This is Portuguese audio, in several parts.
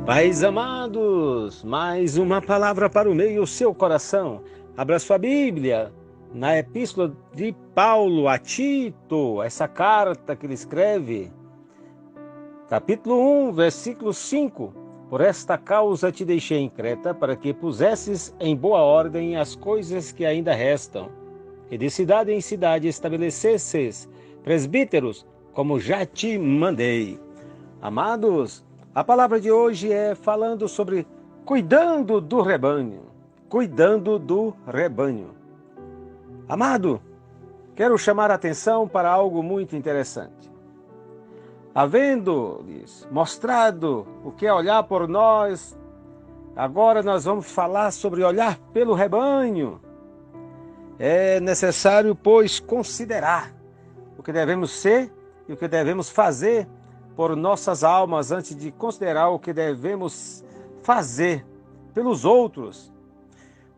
Pais amados, mais uma palavra para o meio do seu coração. Abra sua Bíblia na Epístola de Paulo a Tito, essa carta que ele escreve. Capítulo 1, versículo 5. Por esta causa te deixei em Creta, para que pusesses em boa ordem as coisas que ainda restam, e de cidade em cidade estabelecesses presbíteros, como já te mandei. Amados, a palavra de hoje é falando sobre cuidando do rebanho. Cuidando do rebanho. Amado, quero chamar a atenção para algo muito interessante. Havendo-lhes mostrado o que é olhar por nós, agora nós vamos falar sobre olhar pelo rebanho. É necessário, pois, considerar o que devemos ser e o que devemos fazer por nossas almas antes de considerar o que devemos fazer pelos outros.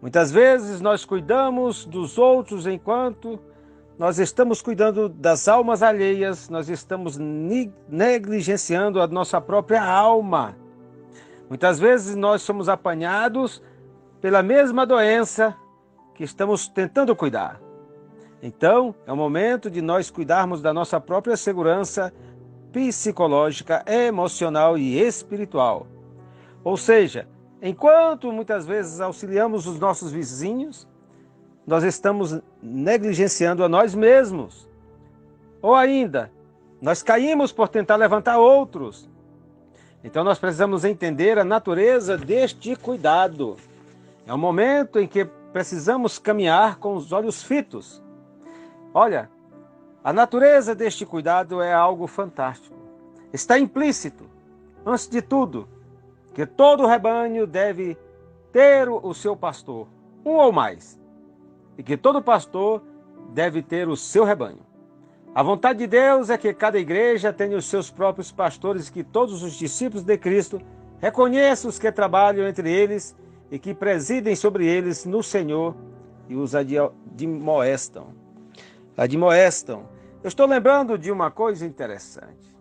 Muitas vezes nós cuidamos dos outros enquanto nós estamos cuidando das almas alheias, nós estamos negligenciando a nossa própria alma. Muitas vezes nós somos apanhados pela mesma doença que estamos tentando cuidar. Então, é o momento de nós cuidarmos da nossa própria segurança psicológica, emocional e espiritual. Ou seja, enquanto muitas vezes auxiliamos os nossos vizinhos, nós estamos negligenciando a nós mesmos. Ou ainda, nós caímos por tentar levantar outros. Então nós precisamos entender a natureza deste cuidado. É um momento em que precisamos caminhar com os olhos fitos. Olha, a natureza deste cuidado é algo fantástico. Está implícito, antes de tudo, que todo rebanho deve ter o seu pastor, um ou mais, e que todo pastor deve ter o seu rebanho. A vontade de Deus é que cada igreja tenha os seus próprios pastores, que todos os discípulos de Cristo reconheçam os que trabalham entre eles e que presidem sobre eles no Senhor e os admoestam. Eu estou lembrando de uma coisa interessante.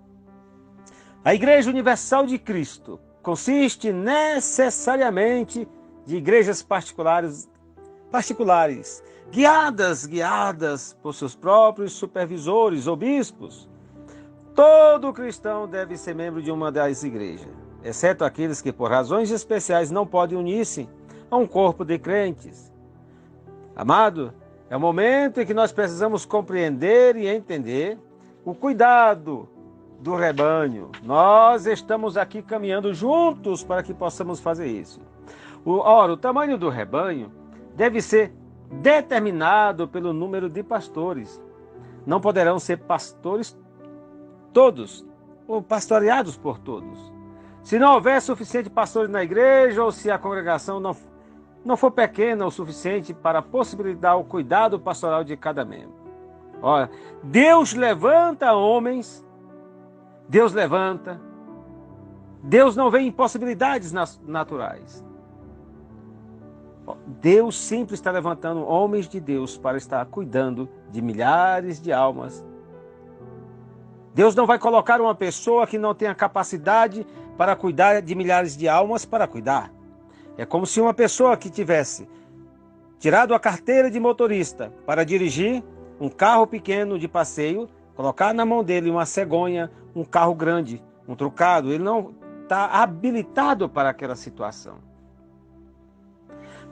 A Igreja Universal de Cristo consiste necessariamente de igrejas particulares, guiadas por seus próprios supervisores ou bispos. Todo cristão deve ser membro de uma das igrejas, exceto aqueles que por razões especiais não podem unir-se a um corpo de crentes. Amado, é o momento em que nós precisamos compreender e entender o cuidado do rebanho. Nós estamos aqui caminhando juntos para que possamos fazer isso. Ora, o tamanho do rebanho deve ser determinado pelo número de pastores. Não poderão ser pastores todos, ou pastoreados por todos. Se não houver suficiente pastores na igreja, ou se a congregação não for pequena o suficiente para possibilitar o cuidado pastoral de cada membro. Olha, Deus levanta homens, Deus não vê impossibilidades naturais. Deus sempre está levantando homens de Deus para estar cuidando de milhares de almas. Deus não vai colocar uma pessoa que não tenha capacidade para cuidar de milhares de almas para cuidar. É como se uma pessoa que tivesse tirado a carteira de motorista para dirigir um carro pequeno de passeio, colocar na mão dele uma cegonha, um carro grande, um trucado, ele não está habilitado para aquela situação.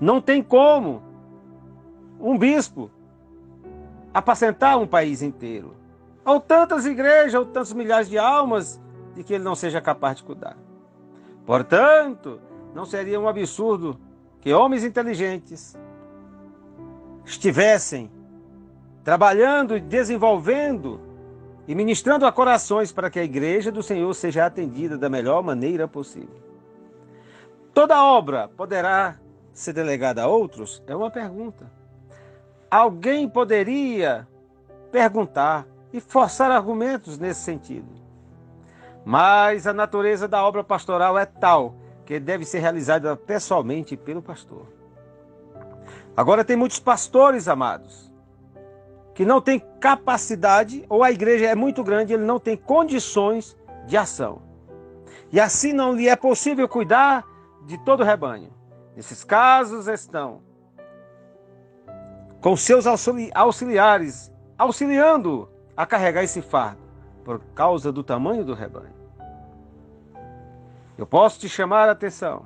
Não tem como um bispo apacentar um país inteiro. Ou tantas igrejas, ou tantos milhares de almas, de que ele não seja capaz de cuidar. Portanto, não seria um absurdo que homens inteligentes estivessem trabalhando e desenvolvendo e ministrando a corações para que a igreja do Senhor seja atendida da melhor maneira possível. Toda obra poderá ser delegada a outros? É uma pergunta. Alguém poderia perguntar e forçar argumentos nesse sentido. Mas a natureza da obra pastoral é tal que deve ser realizada pessoalmente pelo pastor. Agora tem muitos pastores, amados, que não têm capacidade, ou a igreja é muito grande, ele não tem condições de ação. e assim não lhe é possível cuidar de todo o rebanho. Nesses casos estão com seus auxiliares, auxiliando a carregar esse fardo, por causa do tamanho do rebanho. Eu posso te chamar a atenção.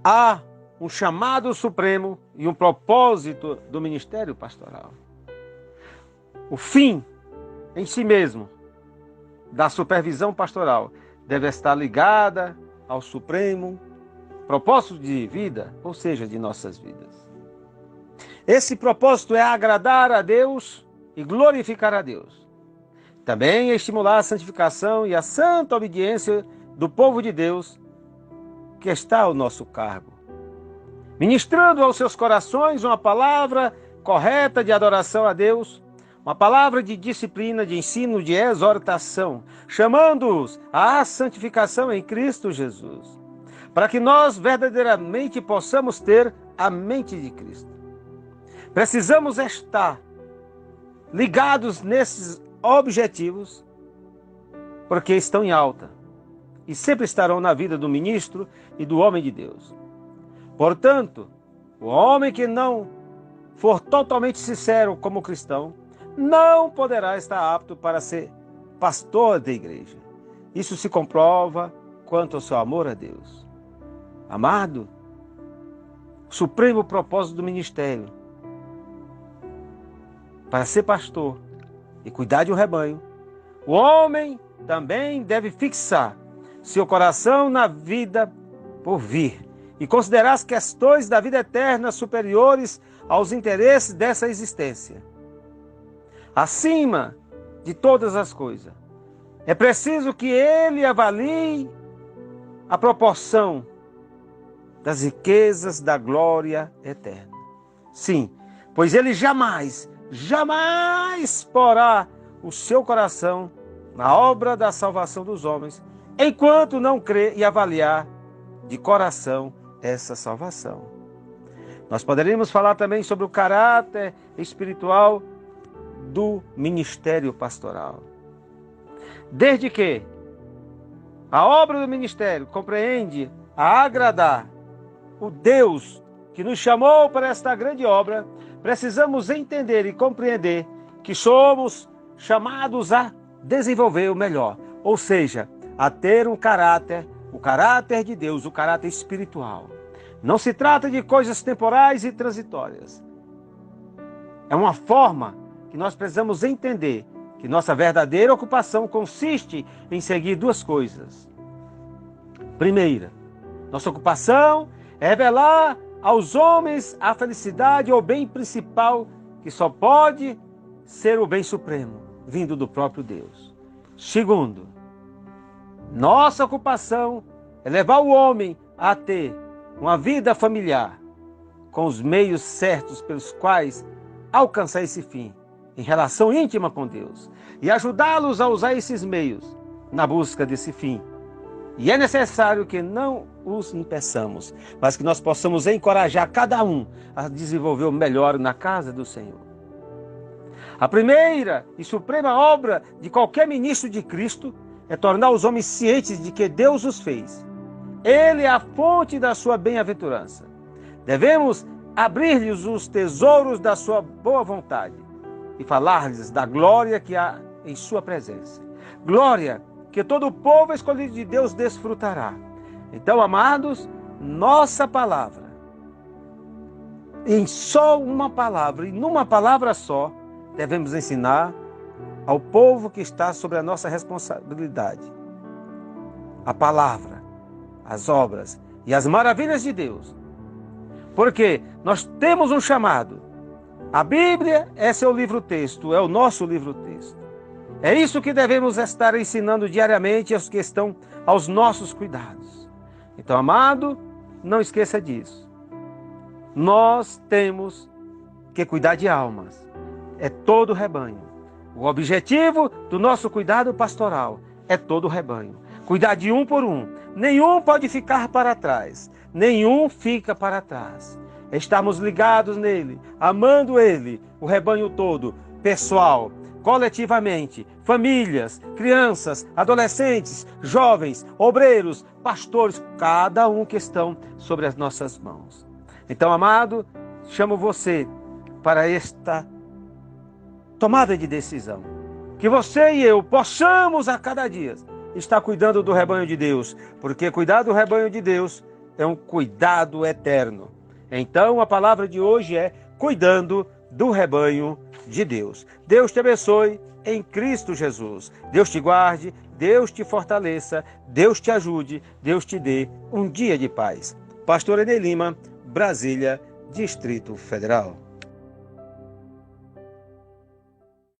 Há um chamado supremo e um propósito do ministério pastoral. O fim em si mesmo da supervisão pastoral deve estar ligada ao supremo propósito de vida, ou seja, de nossas vidas. Esse propósito é agradar a Deus e glorificar a Deus. Também é estimular a santificação e a santa obediência do povo de Deus que está ao nosso cargo, ministrando aos seus corações uma palavra correta de adoração a Deus, uma palavra de disciplina, de ensino, de exortação, chamando-os à santificação em Cristo Jesus, para que nós verdadeiramente possamos ter a mente de Cristo. Precisamos estar ligados nesses objetivos, porque estão em alta e sempre estarão na vida do ministro e do homem de Deus. Portanto, o homem que não for totalmente sincero como cristão, não poderá estar apto para ser pastor da igreja. Isso se comprova quanto ao seu amor a Deus. Amado, o supremo propósito do ministério para ser pastor e cuidar de um rebanho, o homem também deve fixar seu coração na vida por vir e considerar as questões da vida eterna superiores aos interesses dessa existência. Acima de todas as coisas, é preciso que ele avalie a proporção das riquezas da glória eterna. Sim, pois ele jamais porá o seu coração na obra da salvação dos homens, enquanto não crê e avaliar de coração essa salvação. Nós poderíamos falar também sobre o caráter espiritual do ministério pastoral. Desde que a obra do ministério compreende a agradar o Deus que nos chamou para esta grande obra, precisamos entender e compreender que somos chamados a desenvolver o melhor, ou seja, a ter o caráter de Deus, o caráter espiritual. Não se trata de coisas temporais e transitórias. É uma forma que nós precisamos entender que nossa verdadeira ocupação consiste em seguir duas coisas. Primeira, nossa ocupação é revelar aos homens a felicidade ou bem principal que só pode ser o bem supremo, vindo do próprio Deus. Segundo, nossa ocupação é levar o homem a ter uma vida familiar com os meios certos pelos quais alcançar esse fim, em relação íntima com Deus, e ajudá-los a usar esses meios na busca desse fim. E é necessário que não os impeçamos, mas que nós possamos encorajar cada um a desenvolver o melhor na casa do Senhor. A primeira e suprema obra de qualquer ministro de Cristo é tornar os homens cientes de que Deus os fez. Ele é a fonte da sua bem-aventurança. Devemos abrir-lhes os tesouros da sua boa vontade e falar-lhes da glória que há em sua presença. Glória que todo o povo escolhido de Deus desfrutará. Então, amados, nossa palavra, em só uma palavra, e numa palavra só, devemos ensinar ao povo que está sobre a nossa responsabilidade a palavra, as obras e as maravilhas de Deus. Porque nós temos um chamado. A Bíblia é seu livro-texto, é o nosso livro-texto. É isso que devemos estar ensinando diariamente aos que estão aos nossos cuidados. Então, amado, não esqueça disso. Nós temos que cuidar de almas. É todo o rebanho. O objetivo do nosso cuidado pastoral é todo o rebanho. Cuidar de um por um. Nenhum pode ficar para trás. Nenhum fica para trás. Estamos ligados nele, amando ele, o rebanho todo, pessoal, coletivamente, famílias, crianças, adolescentes, jovens, obreiros, pastores, cada um que estão sobre as nossas mãos. Então, amado, chamo você para esta tomada de decisão. Que você e eu possamos a cada dia estar cuidando do rebanho de Deus, porque cuidar do rebanho de Deus é um cuidado eterno. Então, a palavra de hoje é cuidando do rebanho de Deus. Deus te abençoe em Cristo Jesus. Deus te guarde, Deus te fortaleça, Deus te ajude, Deus te dê um dia de paz. Pastor Enei Lima, Brasília, Distrito Federal.